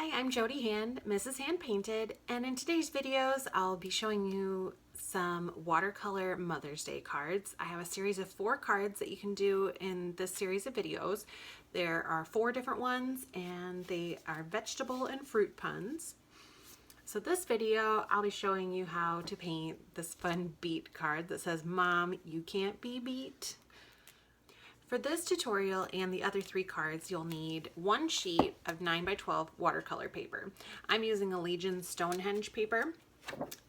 Hi, I'm Jody Hand, Mrs. Hand Painted, and in today's videos I'll be showing you some watercolor Mother's Day cards. I have a series of 4 cards that you can do in this series of videos. There are 4 different ones and they are vegetable and fruit puns. So this video I'll be showing you how to paint this fun beet card that says, "Mom, you can't be beat." For this tutorial and the other 3 cards, you'll need 1 sheet of 9 by 12 watercolor paper. I'm using a Legion Stonehenge paper,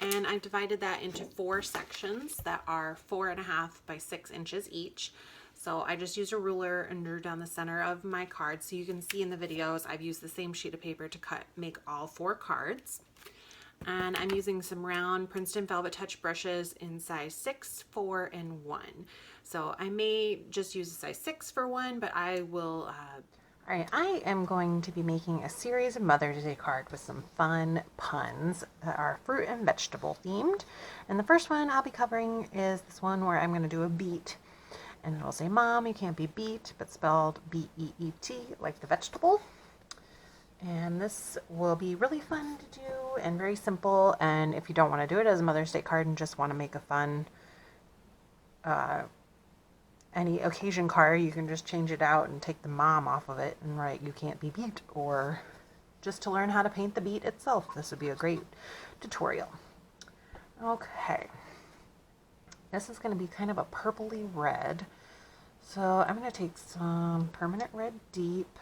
and I've divided that into 4 sections that are 4.5 by 6 inches each. So I just used a ruler and drew down the center of my card. So you can see in the videos, I've used the same sheet of paper to make all 4 cards. And I'm using some round Princeton Velvetouch brushes in size 6, 4, and 1. So I may just use a size 6 for one, but I will... All right, I am going to be making a series of Mother's Day cards with some fun puns that are fruit and vegetable themed. And the first one I'll be covering is this one where I'm going to do a beet. And it'll say, "Mom, you can't be beet," but spelled B-E-E-T, like the vegetable. And this will be really fun to do and very simple. And if you don't want to do it as a Mother's Day card and just want to make a fun any occasion card, you can just change it out and take the mom off of it and write "You can't be beet," or just to learn how to paint the beet itself. This would be a great tutorial. Okay. This is going to be kind of a purpley red. So I'm going to take some permanent red deep.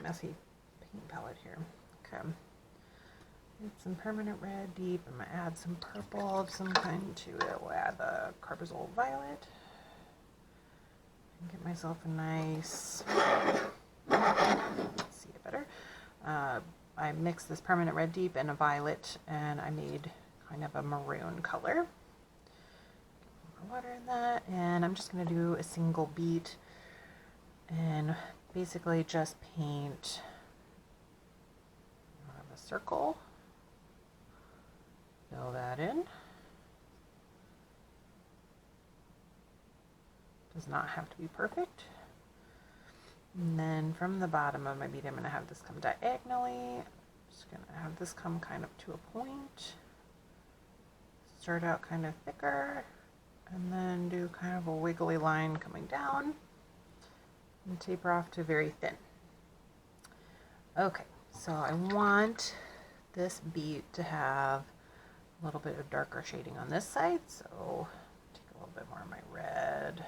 Messy paint palette here. Okay. Get some permanent red deep. I'm going to add some purple of some kind to it. We'll add the Carbazole violet. And get myself a nice, see it better. I mixed this permanent red deep and a violet, and I made kind of a maroon color. More water in that, and I'm just going to do a single beet and basically just paint a circle, fill that in. Does not have to be perfect. And then from the bottom of my bead, I'm going to have this come diagonally. I'm just going to have this come kind of to a point. Start out kind of thicker, and then do kind of a wiggly line coming down. And taper off to very thin. Okay, so I want this beet to have a little bit of darker shading on this side, so take a little bit more of my red.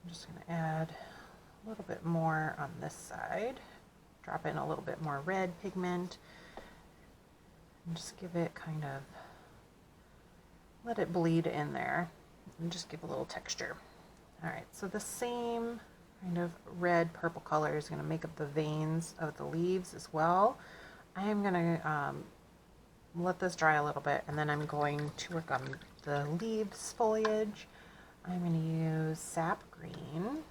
I'm just going to add a little bit more on this side. Drop in a little bit more red pigment, and just give it kind of, let it bleed in there, and just give a little texture. All right, so the same kind of red purple color is going to make up the veins of the leaves as well. I am going to let this dry a little bit, and then I'm going to work on the leaves foliage. I'm going to use sap green.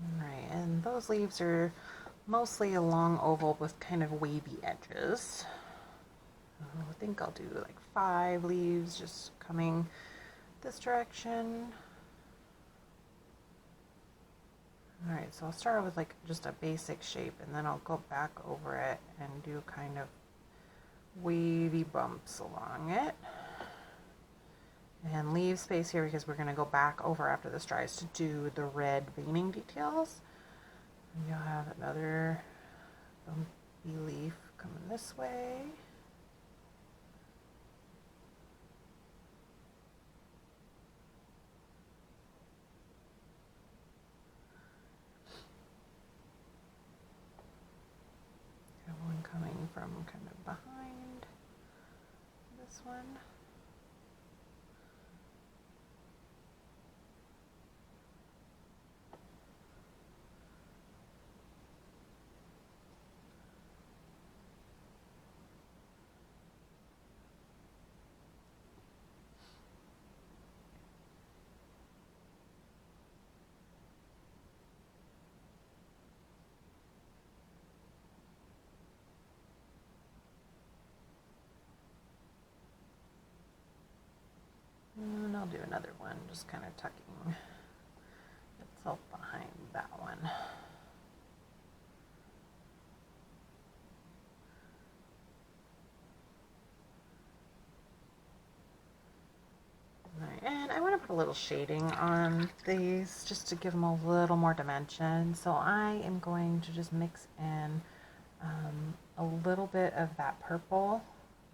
All right, and those leaves are mostly a long oval with kind of wavy edges. I think I'll do like 5 leaves just coming this direction. Alright, so I'll start with like just a basic shape, and then I'll go back over it and do kind of wavy bumps along it. And leave space here because we're going to go back over after this dries to do the red veining details. And you'll have another bumpy leaf coming this way. Got one coming from kind of behind this one. another one, just kind of tucking itself behind that one. All right, and I want to put a little shading on these just to give them a little more dimension. So I am going to just mix in a little bit of that purple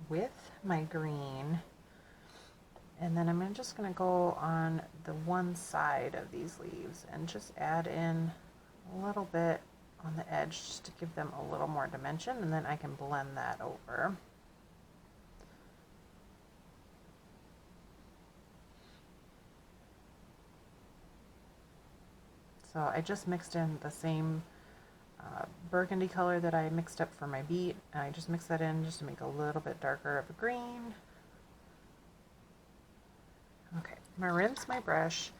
with my green. And then I'm just going to go on the one side of these leaves and just add in a little bit on the edge just to give them a little more dimension, and then I can blend that over. So I just mixed in the same burgundy color that I mixed up for my beet, and I just mixed that in just to make a little bit darker of a green. Okay, I'm going to rinse my brush,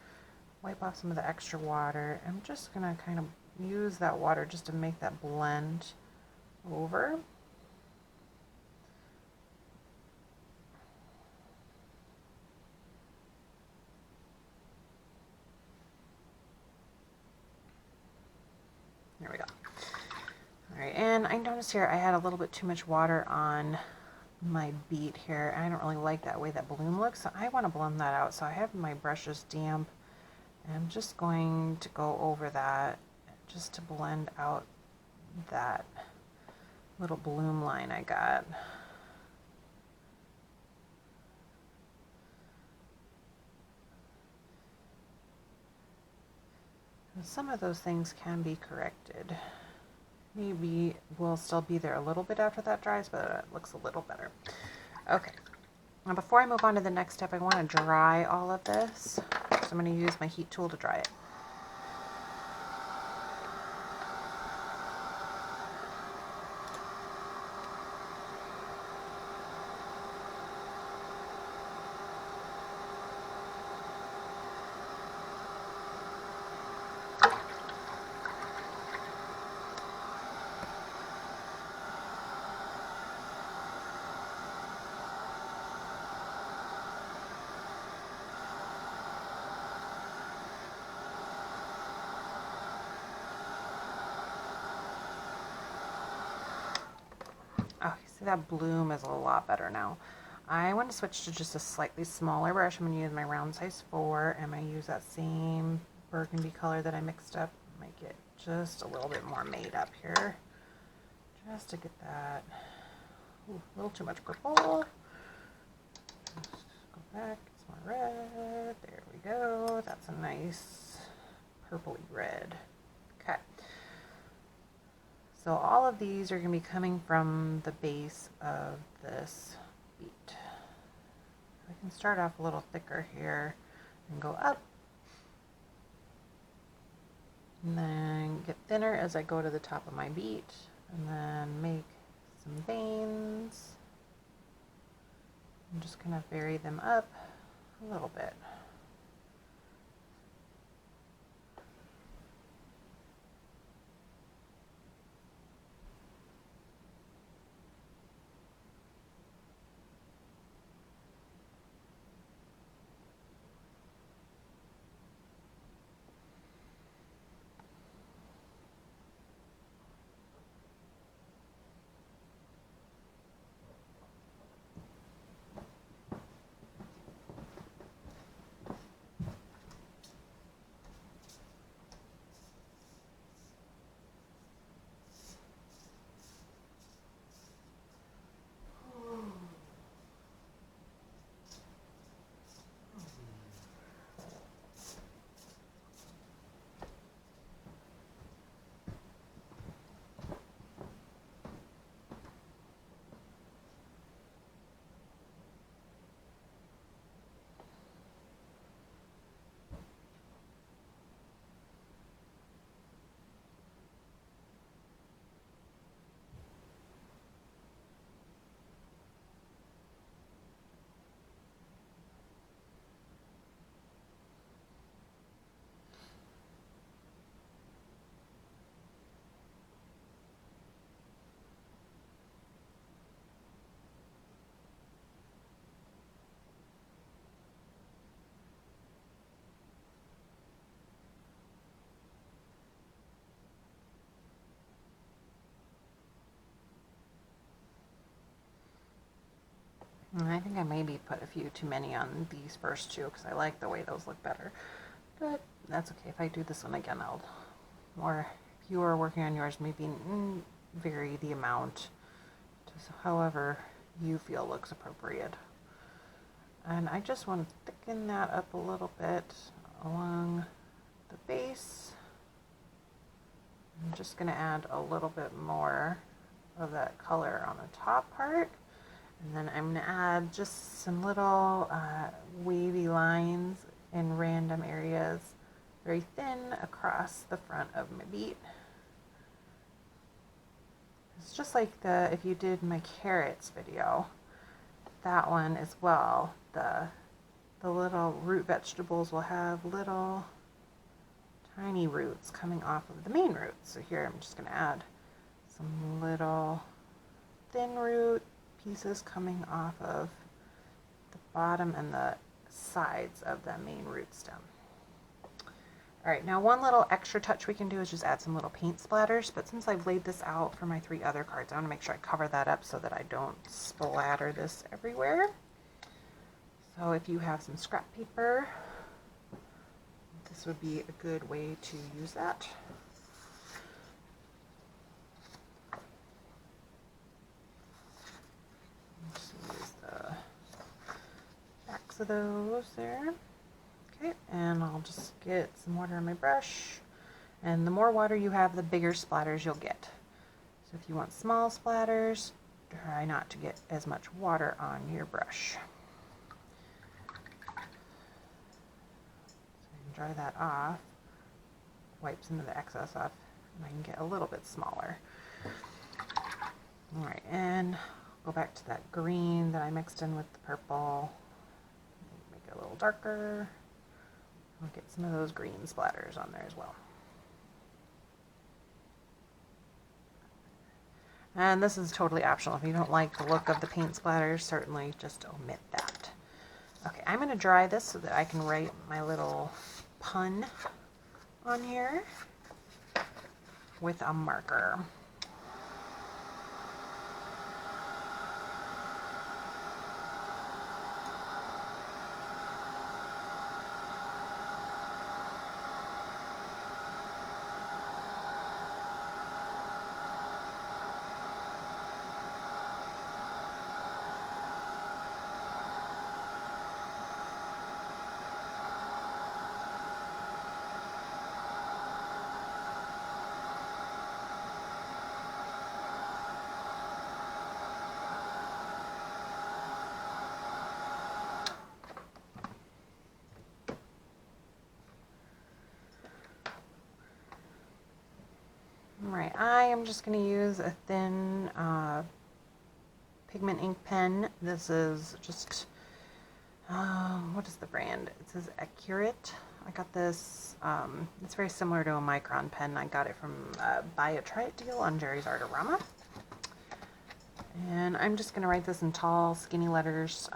wipe off some of the extra water. I'm just going to kind of use that water just to make that blend over. There we go. All right, and I noticed here I had a little bit too much water on my beet here. I don't really like that way that bloom looks, so I want to blend that out. So I have my brushes damp, and I'm just going to go over that just to blend out that little bloom line I got. And some of those things can be corrected. Maybe will still be there a little bit after that dries, but it looks a little better. Okay, now before I move on to the next step, I want to dry all of this. So I'm going to use my heat tool to dry it. Oh, see that bloom is a lot better now. I want to switch to just a slightly smaller brush. I'm going to use my round size 4, and I'm going to use that same burgundy color that I mixed up. Make it just a little bit more made up here, just to get that. Ooh, a little too much purple. Just go back, get some more red. There we go. That's a nice purpley red. Okay. So all of these are going to be coming from the base of this beet. I can start off a little thicker here and go up, and then get thinner as I go to the top of my beet, and then make some veins and just kind of vary them up a little bit. And I think I maybe put a few too many on these first two because I like the way those look better. But that's okay. If I do this one again, I'll, or if you are working on yours, maybe vary the amount to however you feel looks appropriate. And I just want to thicken that up a little bit along the base. I'm just going to add a little bit more of that color on the top part. And then I'm going to add just some little wavy lines in random areas, very thin across the front of my beet. It's just like if you did my carrots video, that one as well, the little root vegetables will have little tiny roots coming off of the main roots. So here I'm just going to add some little thin root pieces coming off of the bottom and the sides of the main root stem. All right, now one little extra touch we can do is just add some little paint splatters, but since I've laid this out for my 3 other cards, I want to make sure I cover that up so that I don't splatter this everywhere. So if you have some scrap paper, this would be a good way to use that. Just use the backs of those there. Okay, and I'll just get some water on my brush. And the more water you have, the bigger splatters you'll get. So if you want small splatters, try not to get as much water on your brush. Dry that off, wipe some of the excess off, and I can get a little bit smaller. All right, and go back to that green that I mixed in with the purple. Make it a little darker. I'll get some of those green splatters on there as well. And this is totally optional. If you don't like the look of the paint splatters, certainly just omit that. Okay, I'm going to dry this so that I can write my little pun on here with a marker. Alright, I am just going to use a thin pigment ink pen. This is just, what is the brand? It says Acurit. I got this, it's very similar to a micron pen. I got it from Buy It Try It deal on Jerry's Artorama. And I'm just going to write this in tall, skinny letters,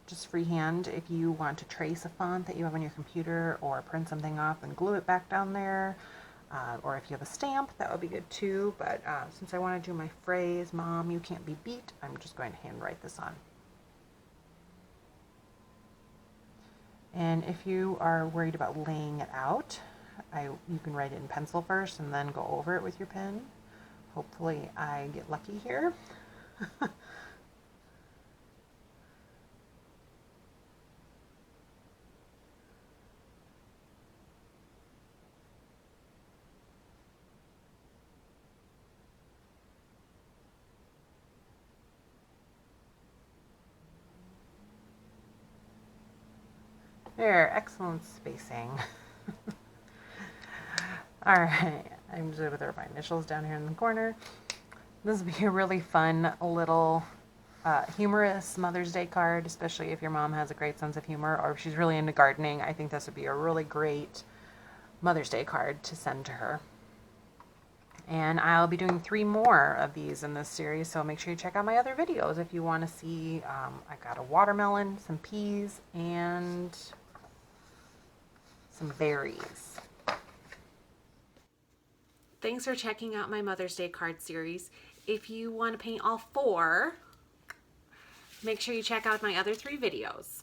just freehand. If you want to trace a font that you have on your computer or print something off and glue it back down there, or if you have a stamp, that would be good too. But since I want to do my phrase, "Mom, you can't be beat," I'm just going to hand write this on. And if you are worried about laying it out, you can write it in pencil first and then go over it with your pen. Hopefully I get lucky here. There, excellent spacing. Alright, I'm just going to throw my initials down here in the corner. This would be a really fun little humorous Mother's Day card, especially if your mom has a great sense of humor or if she's really into gardening. I think this would be a really great Mother's Day card to send to her. And I'll be doing 3 more of these in this series, so make sure you check out my other videos if you want to see. I got a watermelon, some peas, and some berries. Thanks for checking out my Mother's Day card series. If you want to paint all 4, Make sure you check out my other 3 videos.